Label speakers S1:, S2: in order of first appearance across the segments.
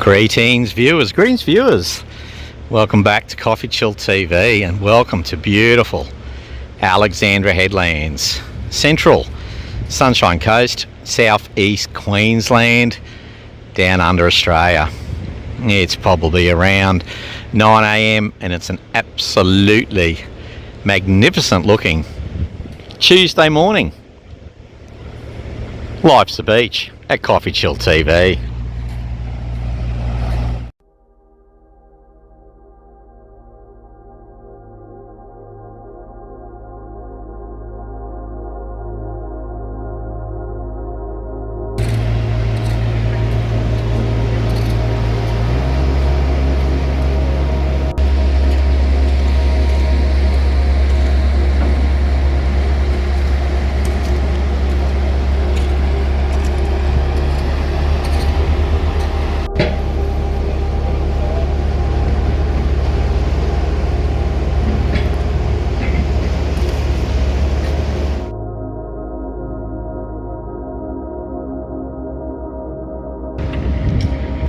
S1: Greetings viewers, welcome back to CoffeeChillTV and welcome to beautiful Alexandra Headlands, central Sunshine Coast, southeast Queensland, down under Australia. It's probably around 9 AM and it's an absolutely magnificent looking Tuesday morning. Life's the beach at CoffeeChillTV.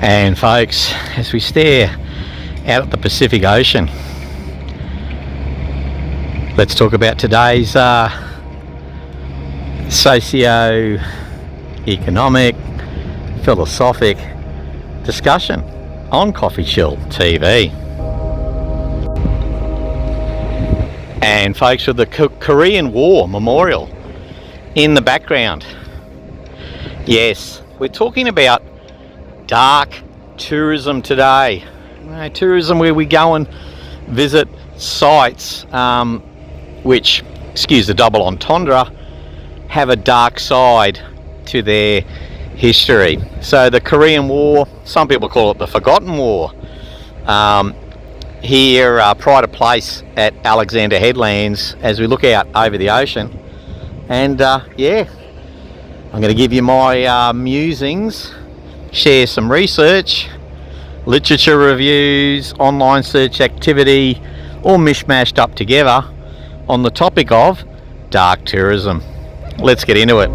S1: And folks, as we stare out at the Pacific Ocean, let's talk about today's socio-economic, philosophic discussion on CoffeeChillTV. And folks, with the Korean War memorial in the background, yes, we're talking about dark tourism today. Tourism where we go and visit sites which, excuse the double entendre, have a dark side to their history. So the Korean War, some people call it the Forgotten War, here pride of place at Alexandra Headlands as we look out over the ocean. And yeah, I'm going to give you my musings, share some research, literature reviews, online search activity, all mishmashed up together on the topic of dark tourism. Let's get into it.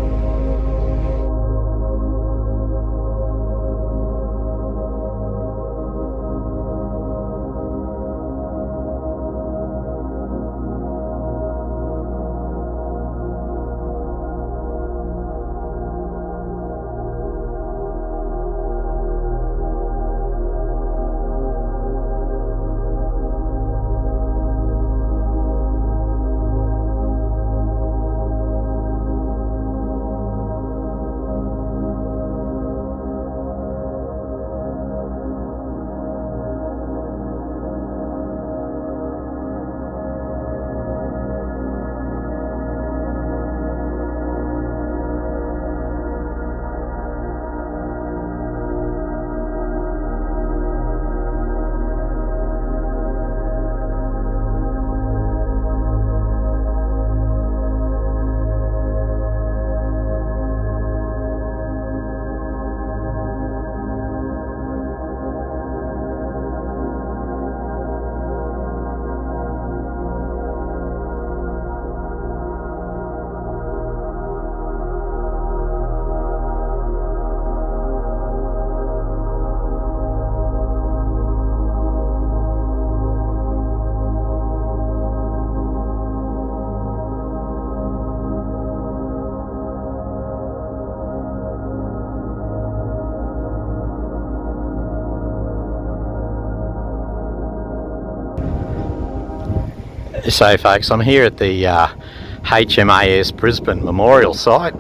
S1: So folks, I'm here at the HMAS Brisbane Memorial Site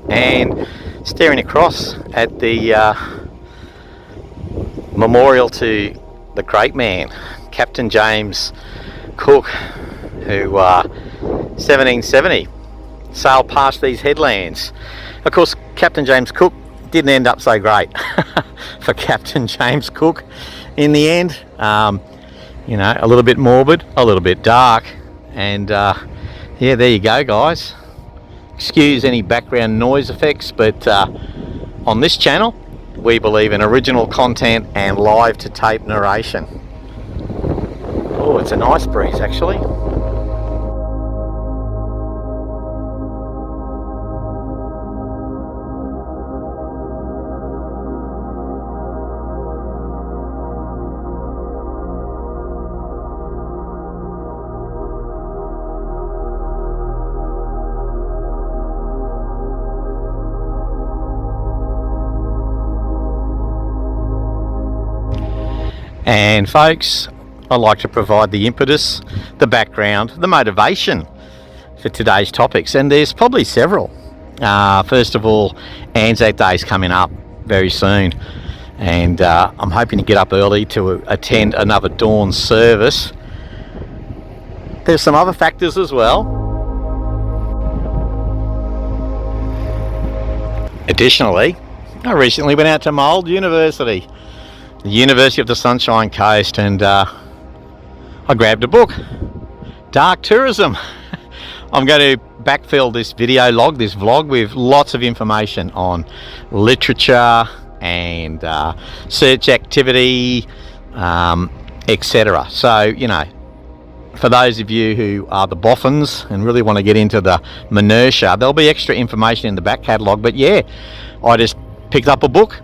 S1: and staring across at the memorial to the great man, Captain James Cook, who 1770 sailed past these headlands. Of course, Captain James Cook didn't end up so great for Captain James Cook in the end. You know, a little bit morbid, a little bit dark, and yeah, there you go guys. Excuse any background noise effects, but on this channel we believe in original content and live to tape narration. Oh, it's a nice breeze actually. And folks, I like to provide the impetus, the background, the motivation for today's topics, and there's probably several. First of all, Anzac Day's coming up very soon, and I'm hoping to get up early to attend another dawn service. There's some other factors as well. Additionally, I recently went out to my old university, the University of the Sunshine Coast, and I grabbed a book, Dark Tourism. I'm going to backfill this video log, this vlog, with lots of information on literature and search activity, etc. So, you know, for those of you who are the boffins and really want to get into the minutiae, there'll be extra information in the back catalogue. But yeah, I just picked up a book,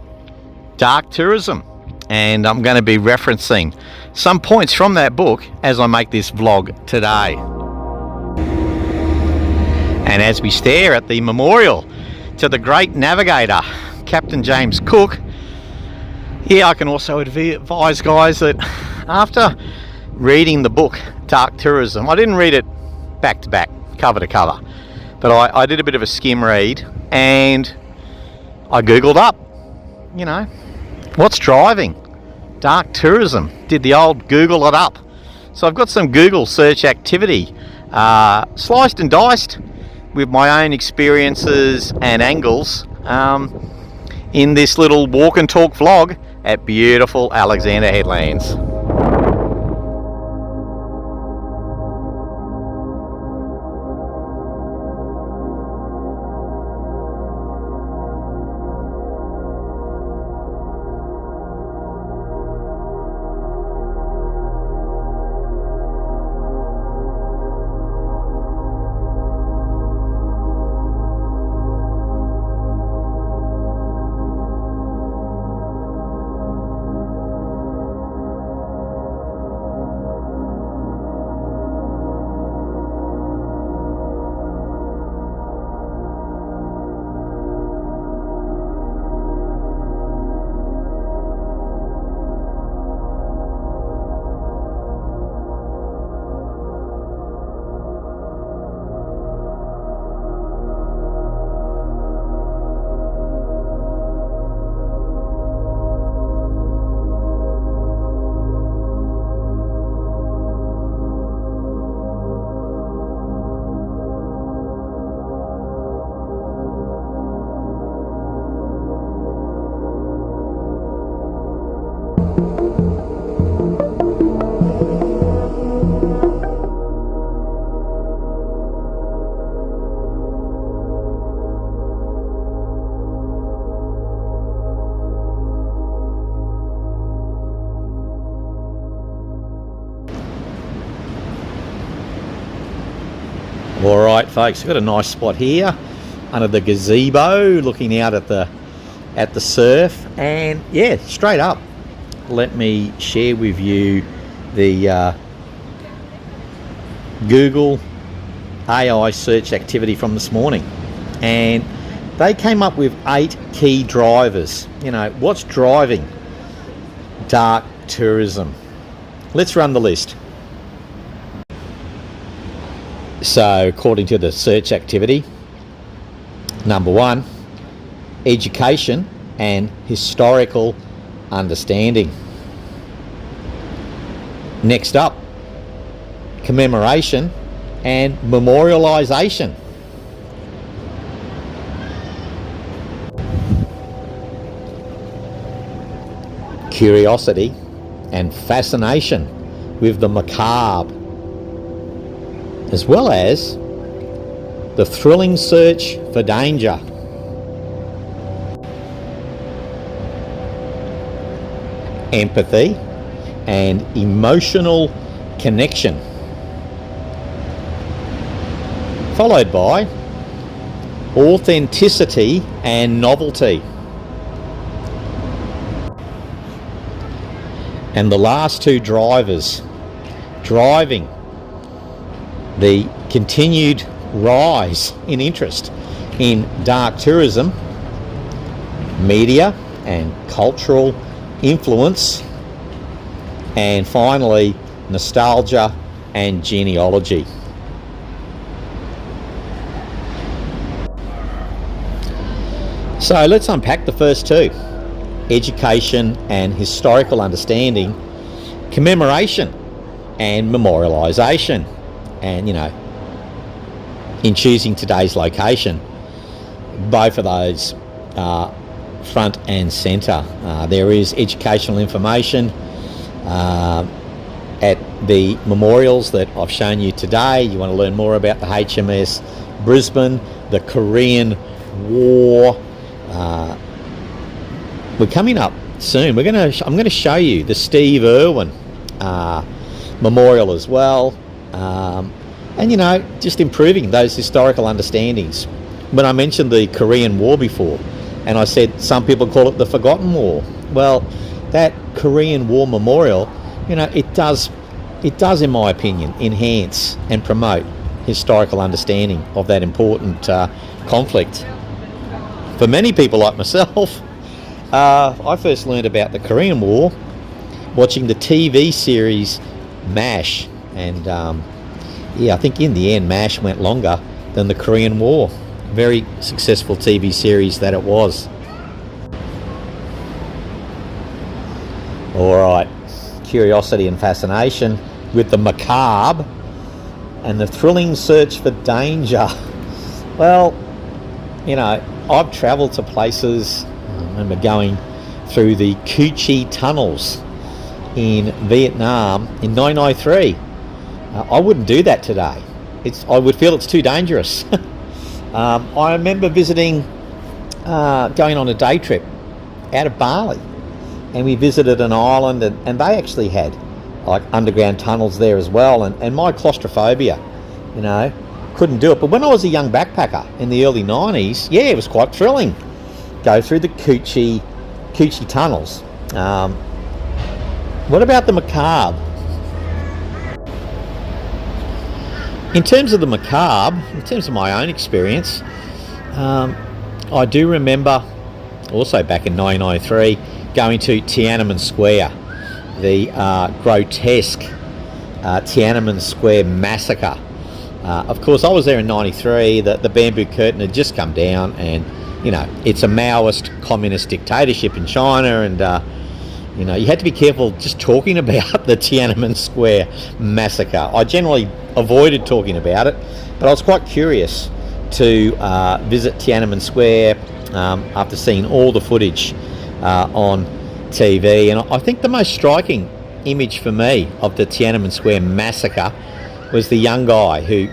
S1: Dark Tourism, and I'm going to be referencing some points from that book as I make this vlog today. And as we stare at the memorial to the great navigator, Captain James Cook, yeah, I can also advise, guys, that after reading the book Dark Tourism, I didn't read it back to back, cover to cover, but I did a bit of a skim read, and I googled up, you know, what's driving dark tourism. Did the old Google it up. So I've got some Google search activity sliced and diced with my own experiences and angles in this little walk and talk vlog at beautiful Alexandra Headlands. Alright folks, I've got a nice spot here under the gazebo looking out at the surf, and yeah, straight up, let me share with you the Google AI search activity from this morning, and they came up with 8 key drivers. You know, what's driving dark tourism? Let's run the list. So according to the search activity, number 1, education and historical understanding. Next up, commemoration and memorialization. Curiosity and fascination with the macabre, as well as the thrilling search for danger. Empathy and emotional connection, followed by authenticity and novelty. And the last 2 drivers driving the continued rise in interest in dark tourism, media and cultural influence, and finally nostalgia and genealogy. So let's unpack the first two: education and historical understanding, commemoration and memorialisation. And in choosing today's location, both of those are front and centre. There is educational information at the memorials that I've shown you today. You want to learn more about the HMS Brisbane, the Korean War. We're coming up soon. I'm going to show you the Steve Irwin memorial as well, and just improving those historical understandings. When I mentioned the Korean War before, and I said some people call it the Forgotten War, well, that Korean War memorial, it does, in my opinion, enhance and promote historical understanding of that important conflict. For many people like myself, I first learned about the Korean War watching the TV series MASH, and I think in the end MASH went longer than the Korean War. Very successful TV series that it was. Alright, curiosity and fascination with the macabre and the thrilling search for danger. Well, I've travelled to places. I remember going through the Cu Chi tunnels in Vietnam in 1993. I wouldn't do that today. I would feel it's too dangerous. I remember visiting, going on a day trip out of Bali, and we visited an island, and they actually had like underground tunnels there as well, and my claustrophobia, couldn't do it. But when I was a young backpacker in the early 90s, it was quite thrilling. Go through the Cu Chi tunnels. What about the macabre? In terms of the macabre, in terms of my own experience, I do remember also back in 1993 going to Tiananmen Square, the grotesque Tiananmen Square massacre. Of course, I was there in 93. The bamboo curtain had just come down, and it's a Maoist communist dictatorship in China, and you had to be careful just talking about the Tiananmen Square massacre. I generally avoided talking about it, but I was quite curious to visit Tiananmen Square after seeing all the footage on TV. And I think the most striking image for me of the Tiananmen Square massacre was the young guy who,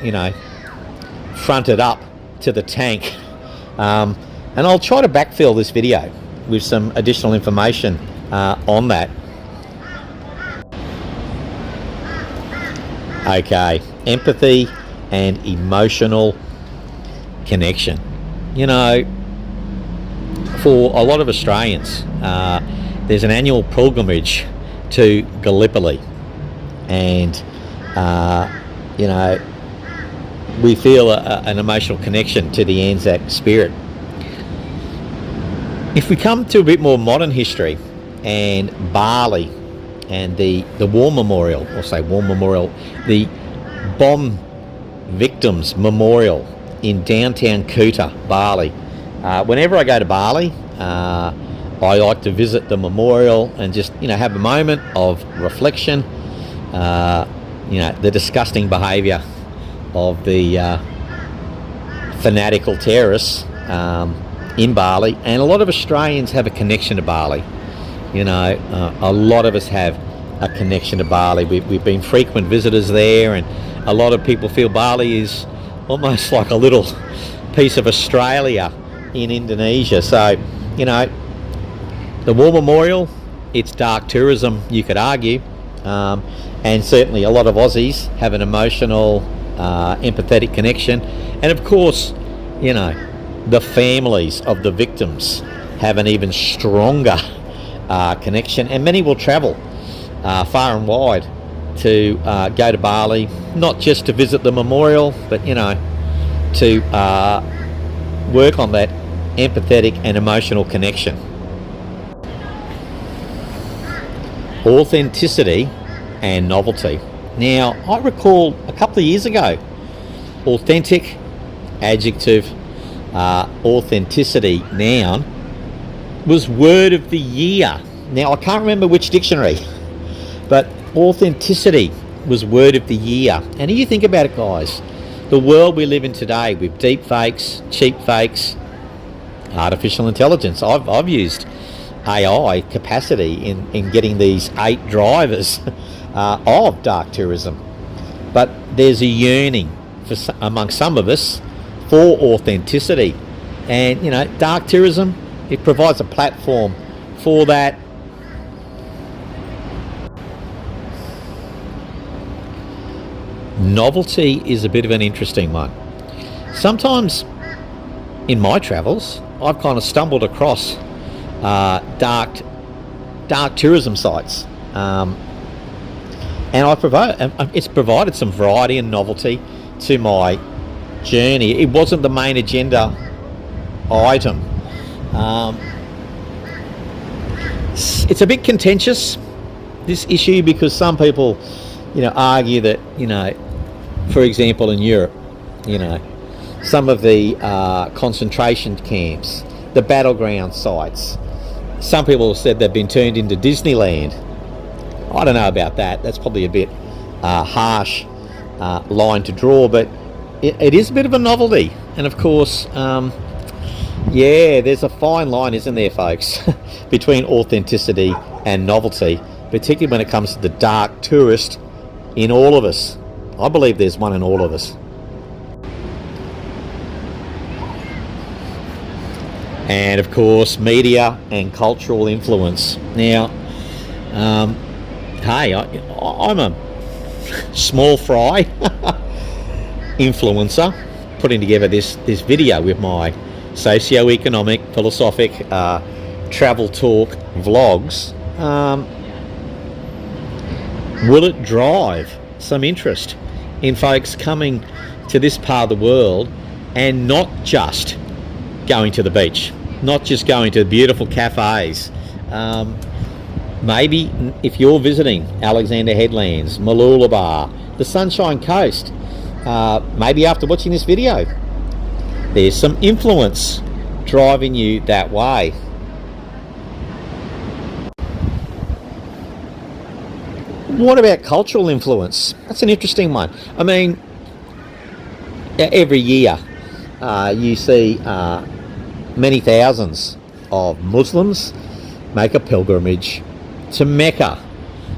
S1: fronted up to the tank. And I'll try to backfill this video with some additional information on that. Okay, empathy and emotional connection. For a lot of Australians, there's an annual pilgrimage to Gallipoli, and we feel an emotional connection to the Anzac spirit. If we come to a bit more modern history and Bali and the War Memorial, the Bomb Victims Memorial in downtown Kuta, Bali. Whenever I go to Bali, I like to visit the memorial and just have a moment of reflection. The disgusting behaviour of the fanatical terrorists in Bali, and a lot of Australians have a connection to Bali. A lot of us have a connection to Bali. We've been frequent visitors there, and a lot of people feel Bali is almost like a little piece of Australia in Indonesia. So, the War Memorial, it's dark tourism, you could argue, and certainly a lot of Aussies have an emotional, empathetic connection. And of course, the families of the victims have an even stronger connection, and many will travel far and wide to go to Bali, not just to visit the memorial, but to work on that empathetic and emotional connection. authenticity and novelty. Now, I recall a couple of years ago, authentic, adjective, authenticity, noun, was word of the year. Now, I can't remember which dictionary, but authenticity was word of the year. And you think about it, guys, the world we live in today with deep fakes, cheap fakes, artificial intelligence. I've used AI capacity in getting these 8 drivers of dark tourism. But there's a yearning among some of us for authenticity. And, you know, dark tourism, it provides a platform for that. Novelty is a bit of an interesting one. Sometimes in my travels, I've kind of stumbled across dark tourism sites, and it's provided some variety and novelty to my journey. It wasn't the main agenda item. It's a bit contentious, this issue, because some people, you know, argue that, you know, for example, in Europe, you know, some of the concentration camps, the battleground sites, some people have said they've been turned into Disneyland. I don't know about that. That's probably a bit harsh line to draw, but it is a bit of a novelty. And of course, yeah, there's a fine line, isn't there, folks, between authenticity and novelty, particularly when it comes to the dark tourist in all of us. I believe there's one in all of us. And of course, media and cultural influence. Now, hey, I'm a small fry influencer, putting together this video with my socio-economic, philosophic, travel talk vlogs. Will it drive some interest in folks coming to this part of the world and not just going to the beach, not just going to beautiful cafes? Maybe if you're visiting Alexandra Headlands, Mooloolaba, the Sunshine Coast, maybe after watching this video, there's some influence driving you that way. What about cultural influence? That's an interesting one. I mean, every year you see many thousands of Muslims make a pilgrimage to Mecca.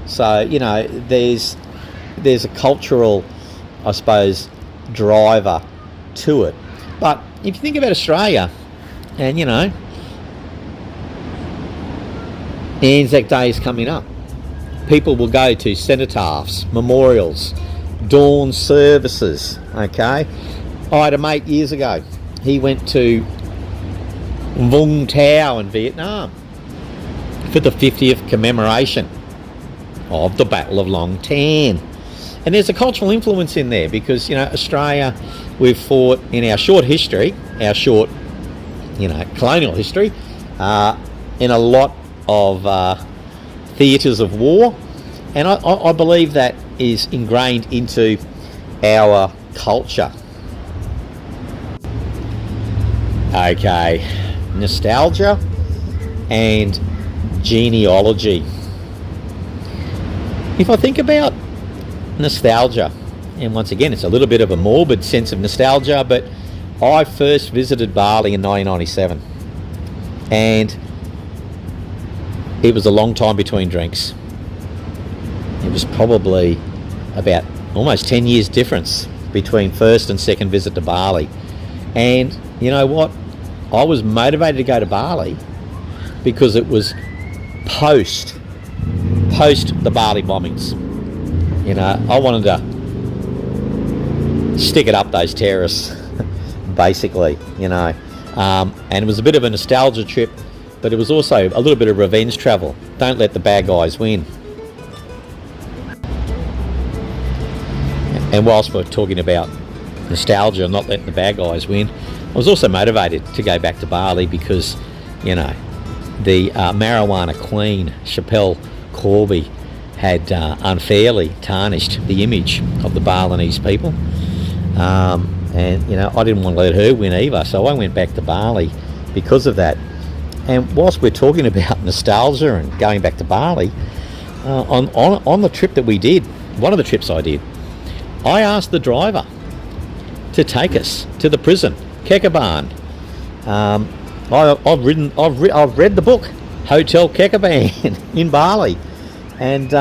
S1: So, you know, there's a cultural, I suppose, driver to it. But if you think about Australia, and, you know, Anzac Day is coming up, people will go to cenotaphs, memorials, dawn services, okay? I had a mate years ago. He went to Vung Tau in Vietnam for the 50th commemoration of the Battle of Long Tan. And there's a cultural influence in there because, you know, Australia, we've fought in our short history, our short, you know, colonial history, in a lot of theatres of war. And I believe that is ingrained into our culture. Okay, nostalgia and genealogy. If I think about nostalgia, and once again, it's a little bit of a morbid sense of nostalgia, but I first visited Bali in 1997, and it was a long time between drinks. It was probably about almost 10 years difference between first and second visit to Bali. And you know what? I was motivated to go to Bali because it was post the Bali bombings. You know, I wanted to stick it up those terrorists, basically, you know. And it was a bit of a nostalgia trip, but it was also a little bit of revenge travel. Don't let the bad guys win. And whilst we're talking about nostalgia and not letting the bad guys win, I was also motivated to go back to Bali because, you know, the marijuana queen, Chappelle Corby, had unfairly tarnished the image of the Balinese people. And, you know, I didn't want to let her win either, so I went back to Bali because of that. And whilst we're talking about nostalgia and going back to Bali, on the trip that we did, one of the trips I did, I asked the driver to take us to the prison, Kekaban. I've read the book Hotel Kekaban in Bali, and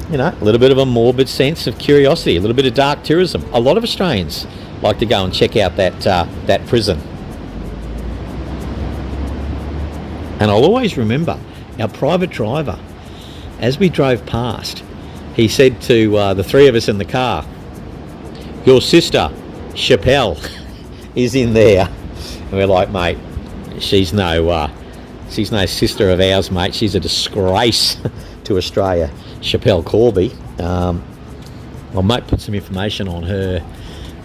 S1: you know, a little bit of a morbid sense of curiosity, a little bit of dark tourism. A lot of Australians like to go and check out that prison. And I'll always remember our private driver, as we drove past, he said to the three of us in the car, "Your sister, Chappelle, is in there." And we're like, "Mate, she's no sister of ours, mate. She's a disgrace to Australia." Chappelle Corby. I might put some information on her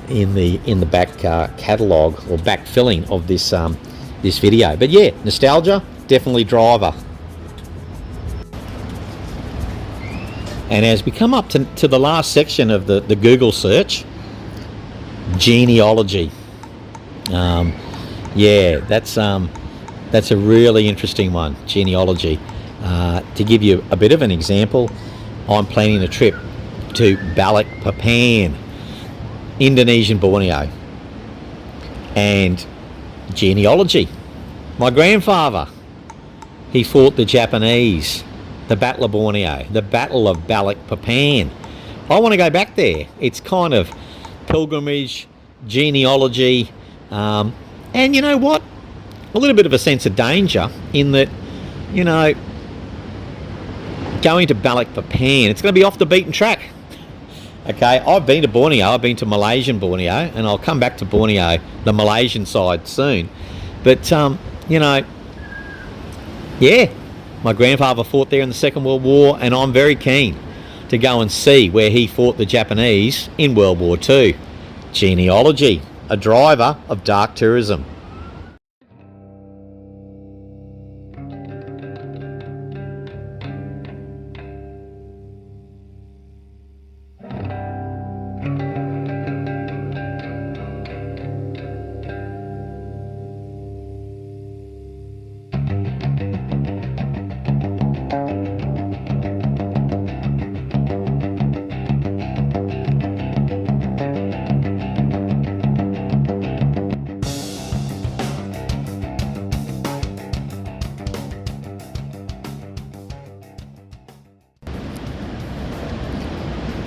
S1: in the back catalogue or back filling of this video. But yeah, nostalgia, definitely driver. And as we come up to the last section of the Google search, genealogy. Yeah, that's a really interesting one, genealogy. To give you a bit of an example, I'm planning a trip to Balikpapan, Indonesian Borneo. And genealogy. My grandfather, he fought the Japanese, the Battle of Borneo, the Battle of Balikpapan. I want to go back there. It's kind of pilgrimage, genealogy, and you know what? A little bit of a sense of danger in that, you know, going to Balikpapan, it's going to be off the beaten track. Okay, I've been to Borneo, I've been to Malaysian Borneo, and I'll come back to Borneo, the Malaysian side, soon. But, you know, yeah, my grandfather fought there in the Second World War, and I'm very keen to go and see where he fought the Japanese in World War II. Genealogy, a driver of dark tourism.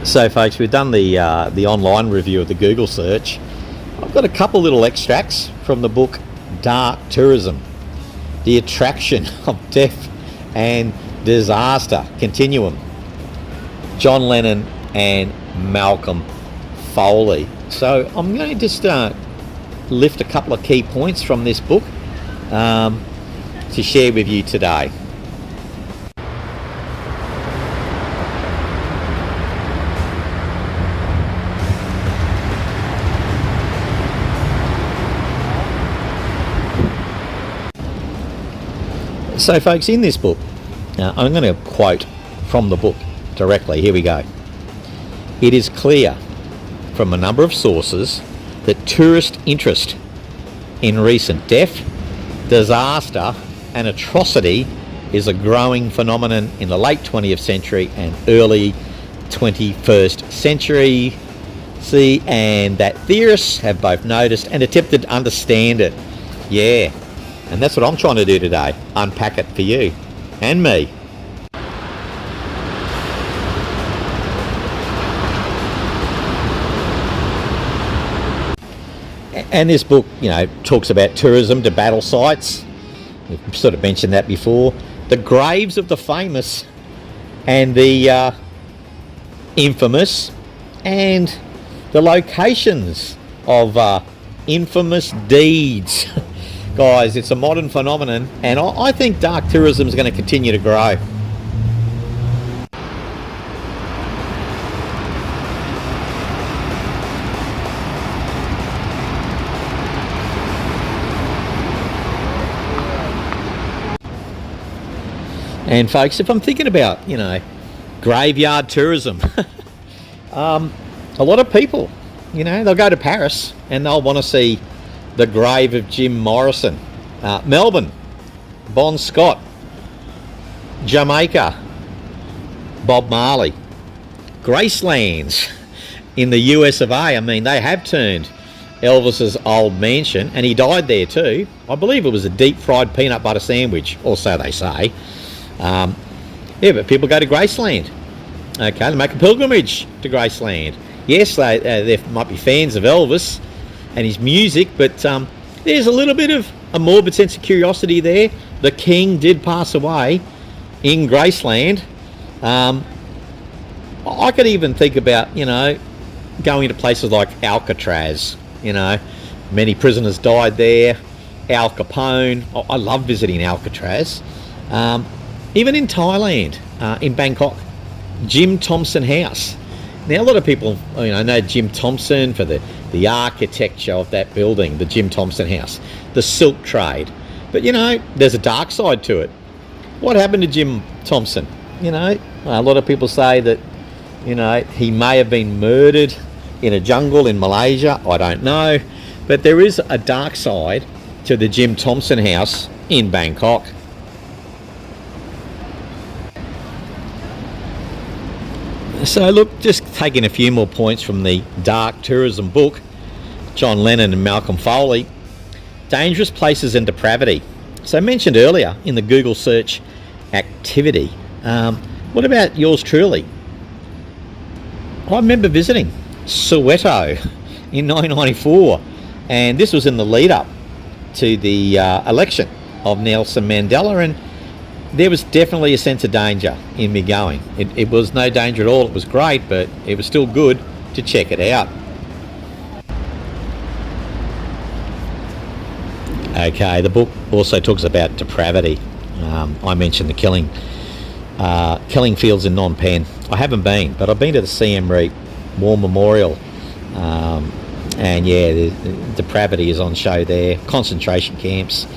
S1: So folks, we've done the online review of the Google search. I've got a couple little extracts from the book Dark Tourism, The Attraction of Death and Disaster Continuum, John Lennon and Malcolm Foley. So I'm going to just lift a couple of key points from this book to share with you today. So folks, in this book, I'm going to quote from the book directly. Here we go. It is clear from a number of sources that tourist interest in recent death, disaster and atrocity is a growing phenomenon in the late 20th century and early 21st century. See, and that theorists have both noticed and attempted to understand it. Yeah. And that's what I'm trying to do today, unpack it for you and me. And this book, you know, talks about tourism to battle sites. We've sort of mentioned that before. The graves of the famous and the infamous, and the locations of infamous deeds. Guys, it's a modern phenomenon, and I think dark tourism is going to continue to grow. And folks, if I'm thinking about, you know, Graveyard tourism. A lot of people, you know, they'll go to Paris and they'll want to see the grave of Jim Morrison. Melbourne, Bon Scott. Jamaica, Bob Marley. Gracelands in the US of A. I mean, they have turned Elvis's old mansion, and he died there too. I believe it was a deep fried peanut butter sandwich, or so they say. Yeah, but people go to Graceland. Okay, they make a pilgrimage to Graceland. Yes, they might be fans of Elvis and his music, but there's a little bit of a morbid sense of curiosity there. The king did pass away in Graceland. I could even think about, you know, going to places like Alcatraz. You know, many prisoners died there. Al Capone. I love visiting Alcatraz. Even in Thailand, in Bangkok, Jim Thompson House. Now, a lot of people, you know Jim Thompson for the architecture of that building, the Jim Thompson House, the silk trade. But, you know, there's a dark side to it. What happened to Jim Thompson? You know, a lot of people say that, you know, he may have been murdered in a jungle in Malaysia. I don't know. But there is a dark side to the Jim Thompson House in Bangkok. So look, just taking a few more points from the Dark Tourism book, John Lennon and Malcolm Foley. Dangerous places and depravity. So I mentioned earlier in the Google search activity. What about yours truly? I remember visiting Soweto in 1994, and this was in the lead up to the election of Nelson Mandela, and there was definitely a sense of danger in me going. It was no danger at all. It was great, but it was still good to check it out. Okay, the book also talks about depravity. I mentioned the killing fields in Phnom Penh. I haven't been, but I've been to the Siem Reap War Memorial, and yeah, the depravity is on show there. Concentration camps.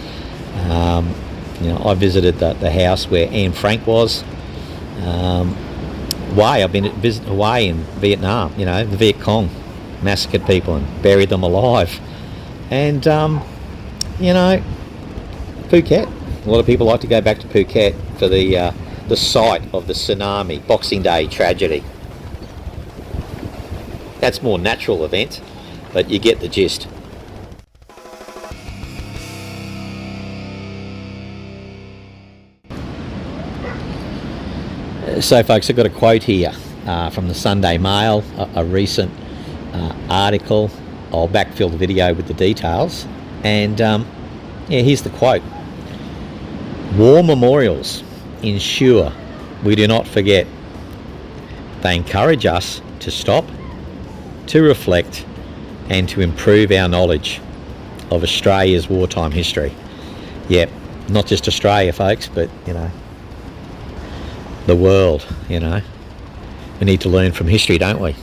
S1: You know, I visited the house where Anne Frank was. I've been to visit Hawaii and Vietnam. You know, the Viet Cong massacred people and buried them alive. And you know, Phuket. A lot of people like to go back to Phuket for the site of the tsunami Boxing Day tragedy. That's more natural event, but you get the gist. So folks, I've got a quote here from the Sunday Mail, a recent article. I'll backfill the video with the details. And yeah, here's the quote. War memorials ensure we do not forget. They encourage us to stop, to reflect, and to improve our knowledge of Australia's wartime history. Yep, not just Australia, folks, but, you know, the world, you know. We need to learn from history, don't we?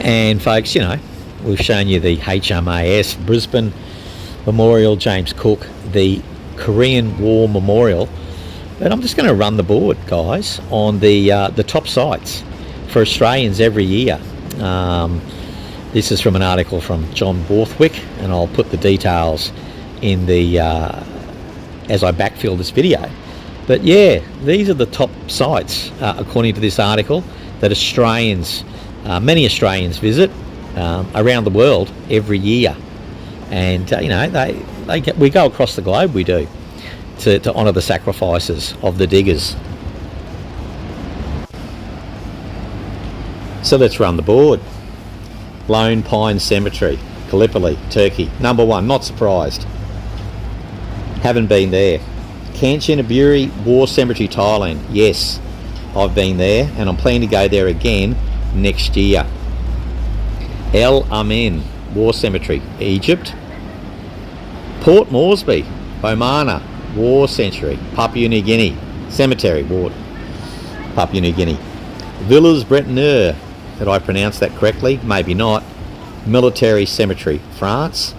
S1: And folks, you know, we've shown you the HMAS Brisbane Memorial, James Cook, the Korean War Memorial, but I'm just going to run the board, guys, on the top sites for Australians every year. This is from an article from John Borthwick, and I'll put the details in the as I backfill this video. But yeah, these are the top sites according to this article that Australians, many Australians visit around the world every year, and you know we go across the globe. We do to honour the sacrifices of the diggers. So let's run the board. Lone Pine Cemetery, Gallipoli, Turkey. Number 1, not surprised. Haven't been there. Kanchanaburi War Cemetery, Thailand. Yes, I've been there, and I'm planning to go there again next year. El Amen War Cemetery, Egypt. Port Moresby, Bomana War Cemetery, Papua New Guinea. Cemetery, Ward, Papua New Guinea. Villas Bretonnier. Did I pronounce that correctly? Maybe not. Military Cemetery, France.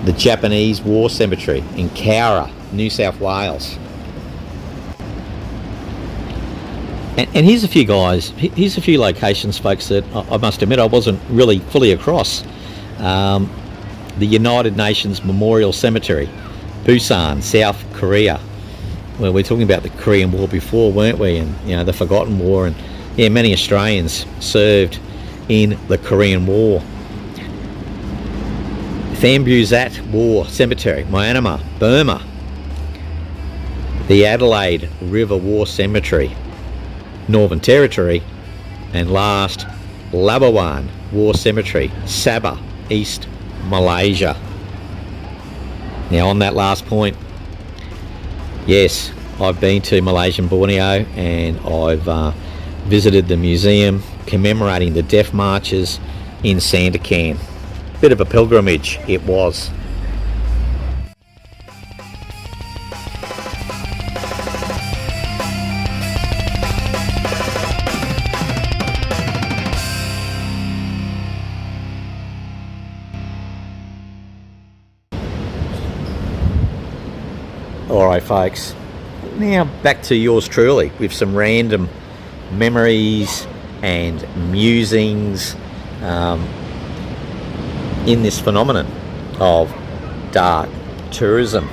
S1: the Japanese War Cemetery in Cowra, New South Wales. And here's a few here's a few locations, folks, that I must admit I wasn't really fully across. The United Nations Memorial Cemetery, Busan, South Korea. Well, we're talking about the Korean War before, weren't we? And, you know, the Forgotten War. And, yeah, many Australians served in the Korean War. Thambouzat War Cemetery, Myanmar, Burma. The Adelaide River War Cemetery, Northern Territory. And last, Labuan War Cemetery, Sabah, East Malaysia. Now, on that last point, yes, I've been to Malaysian Borneo, and I've visited the museum commemorating the death marches in Sandakan. Bit of a pilgrimage it was. Alright, folks, now back to yours truly with some random memories and musings in this phenomenon of dark tourism.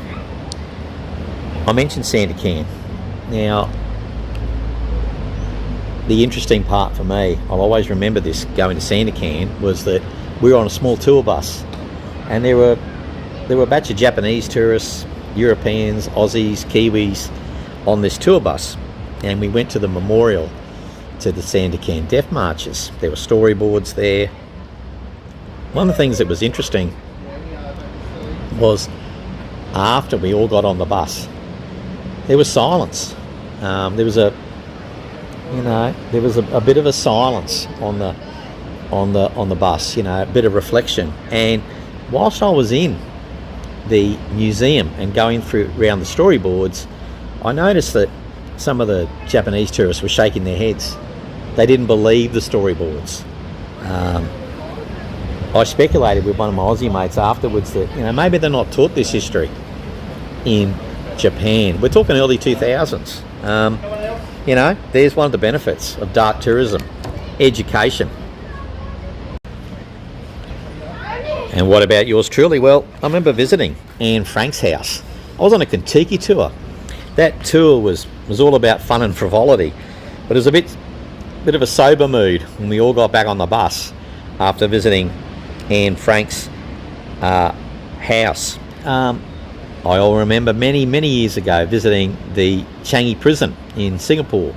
S1: I mentioned Sandakan. Now, the interesting part for me, I'll always remember this going to Sandakan, was that we were on a small tour bus, and there were a batch of Japanese tourists, Europeans, Aussies, Kiwis on this tour bus, and we went to the memorial to the Sandakan death marches. There were storyboards there. One of the things that was interesting was after we all got on the bus, there was silence. There was a bit of a silence on the bus, you know, a bit of reflection. And whilst I was in the museum and going through around the storyboards, I noticed that some of the Japanese tourists were shaking their heads. They didn't believe the storyboards. I speculated with one of my Aussie mates afterwards that, you know, maybe they're not taught this history in Japan. We're talking early 2000s. You know, there's one of the benefits of dark tourism: education. And what about yours truly? Well, I remember visiting Anne Frank's house. I was on a Kentucky tour. That tour was all about fun and frivolity, but it was a bit of a sober mood when we all got back on the bus after visiting Anne Frank's house. I all remember many years ago visiting the Changi prison in Singapore,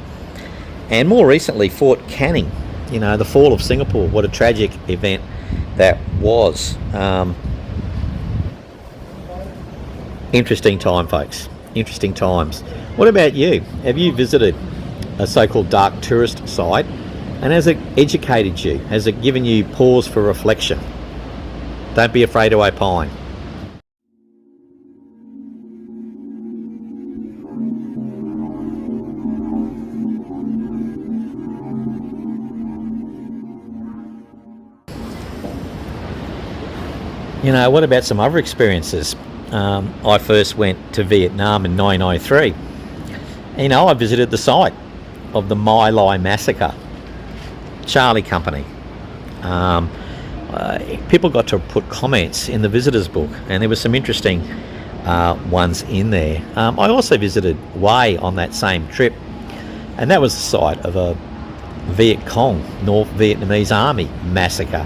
S1: and more recently Fort Canning. You know, the fall of Singapore. What a tragic event that was. Interesting time, folks. Interesting times. What about you? Have you visited a so-called dark tourist site, and has it educated you? Has it given you pause for reflection? Don't be afraid to opine. You know, what about some other experiences? I first went to Vietnam in 1993. You know, I visited the site of the My Lai massacre, Charlie Company. People got to put comments in the visitors book, and there were some interesting ones in there. I also visited Hue on that same trip, and that was the site of a Viet Cong, North Vietnamese Army massacre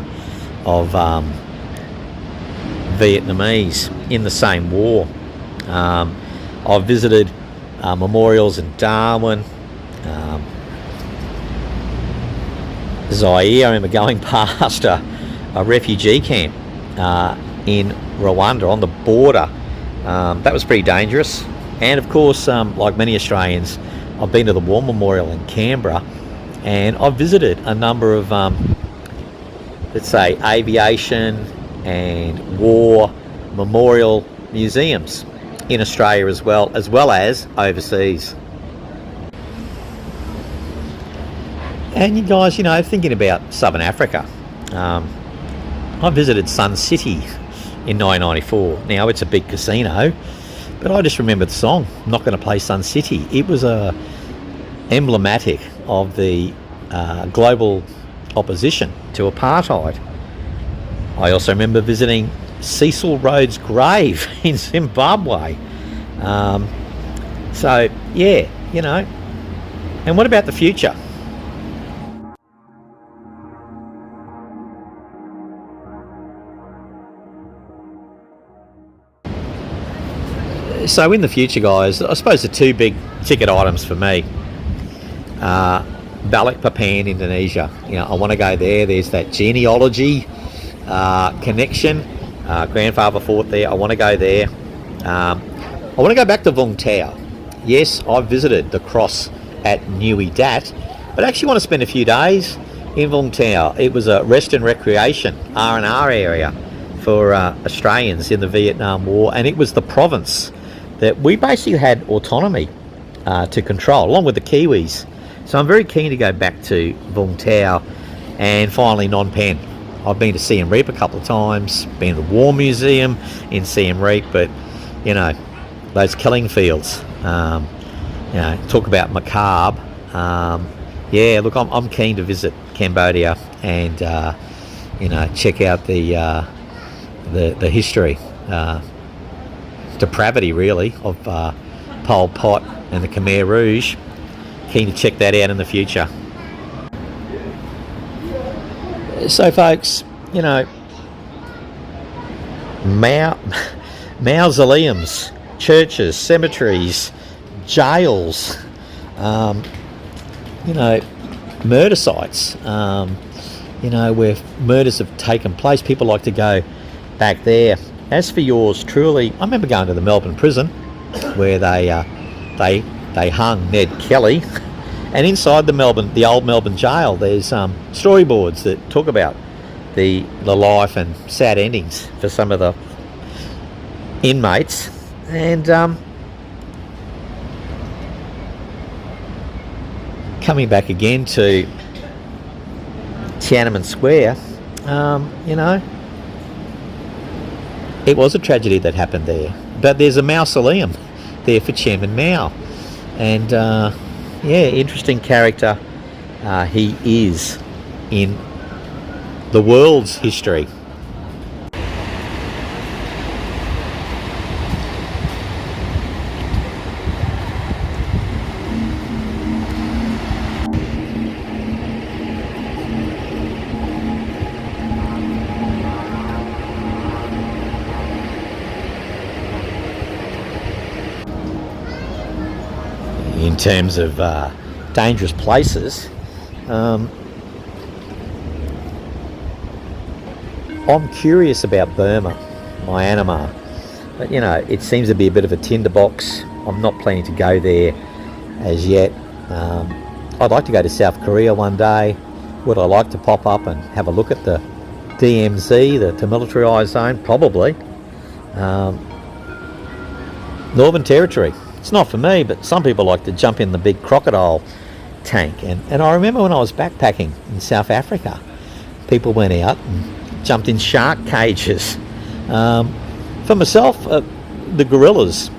S1: of Vietnamese in the same war. I've visited memorials in Darwin, Zaire. I remember going past a refugee camp in Rwanda on the border. That was pretty dangerous. And of course, like many Australians, I've been to the War Memorial in Canberra, and I've visited a number of, let's say, aviation and war memorial museums in Australia as well as overseas. And you guys, you know, thinking about Southern Africa, I visited Sun City in 1994. Now, it's a big casino, but I just remember the song, Not Gonna Play Sun City. It was emblematic of the global opposition to apartheid. I also remember visiting Cecil Rhodes' grave in Zimbabwe. So, yeah, you know. And what about the future? So in the future, guys, I suppose the two big ticket items for me are Balikpapan, Indonesia. You know, I want to go there. There's that genealogy connection. Grandfather fought there. I want to go there. I want to go back to Vung Tau. Yes, I've visited the cross at Nui Dat, but I actually want to spend a few days in Vung Tau. It was a rest and recreation R&R area for Australians in the Vietnam War, and it was the province that we basically had autonomy to control, along with the Kiwis. So I'm very keen to go back to Vung Tau. And finally, Phnom Penh. I've been to Siem Reap a couple of times, been to the War Museum in Siem Reap, but, you know, those killing fields, you know, talk about macabre. Yeah, look, I'm keen to visit Cambodia and, you know, check out the history, depravity really of Pol Pot and the Khmer Rouge. Keen to check that out in the future. So folks, you know, mausoleums, churches, cemeteries, jails, you know, murder sites, you know, where murders have taken place. People like to go back there. As for yours truly, I remember going to the Melbourne prison where they hung Ned Kelly, and inside the old Melbourne jail, there's storyboards that talk about the life and sad endings for some of the inmates. And coming back again to Tiananmen Square, you know, it was a tragedy that happened there, but there's a mausoleum there for Chairman Mao, and yeah, interesting character he is in the world's history. In terms of dangerous places, I'm curious about Burma, Myanmar, but you know, it seems to be a bit of a tinderbox. I'm not planning to go there as yet. I'd like to go to South Korea one day. Would I like to pop up and have a look at the DMZ, the Demilitarised Zone? Probably. Northern Territory. It's not for me, but some people like to jump in the big crocodile tank. And I remember when I was backpacking in South Africa, people went out and jumped in shark cages. For myself, the gorillas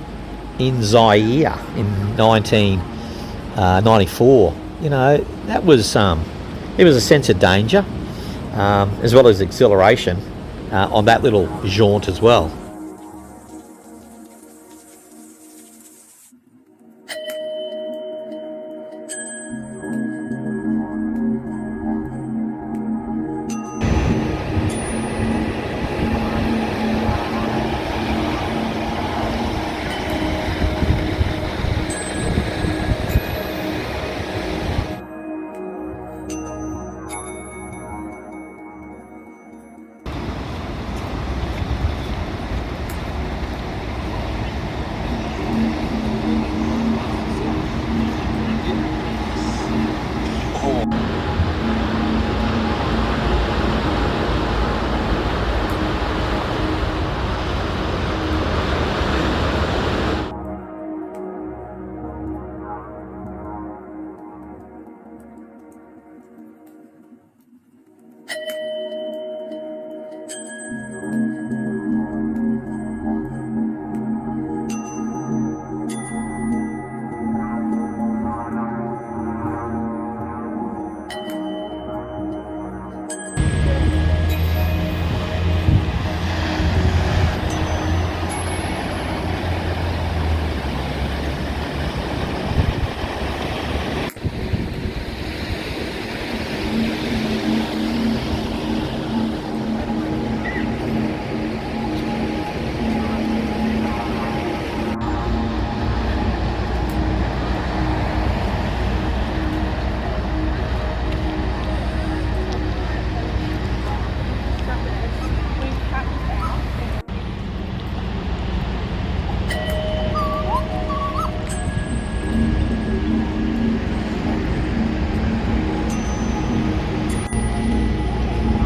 S1: in Zaire in 1994, you know, that was, it was a sense of danger, as well as exhilaration on that little jaunt as well.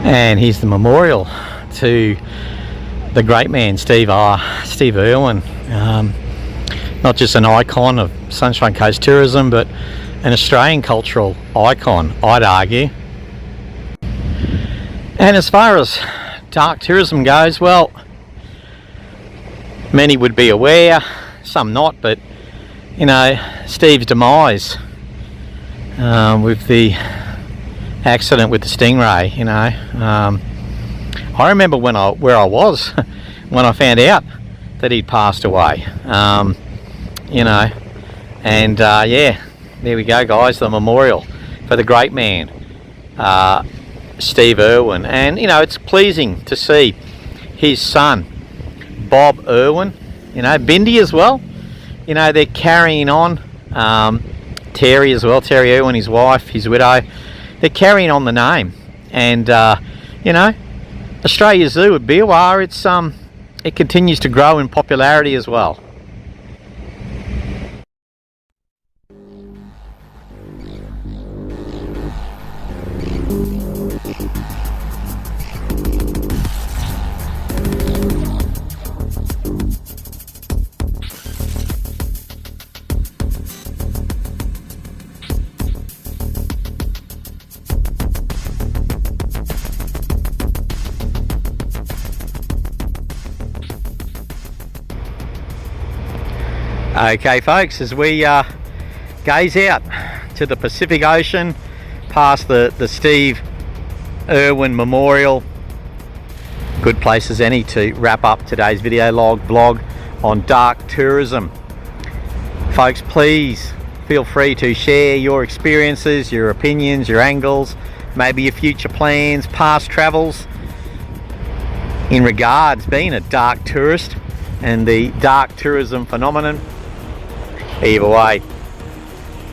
S1: And here's the memorial to the great man Steve Irwin. Not just an icon of Sunshine Coast tourism, but an Australian cultural icon, I'd argue. And as far as dark tourism goes, well, many would be aware, some not, but you know, Steve's demise with the accident with the Stingray, you know. I remember where I was when I found out that he'd passed away, you know, and yeah, there we go, guys, the memorial for the great man Steve Irwin. And you know, it's pleasing to see his son Bob Irwin, you know, Bindi as well, you know, they're carrying on. Terry as well, Terry Irwin, his wife, his widow, they're carrying on the name. And you know, Australia Zoo at Biwa, it continues to grow in popularity as well. Okay folks, as we gaze out to the Pacific Ocean past the Steve Irwin Memorial, good place as any to wrap up today's video blog on dark tourism. Folks, please feel free to share your experiences, your opinions, your angles, maybe your future plans, past travels in regards being a dark tourist and the dark tourism phenomenon. Either way,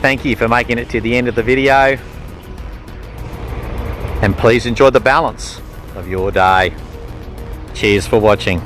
S1: thank you for making it to the end of the video, and please enjoy the balance of your day. Cheers for watching.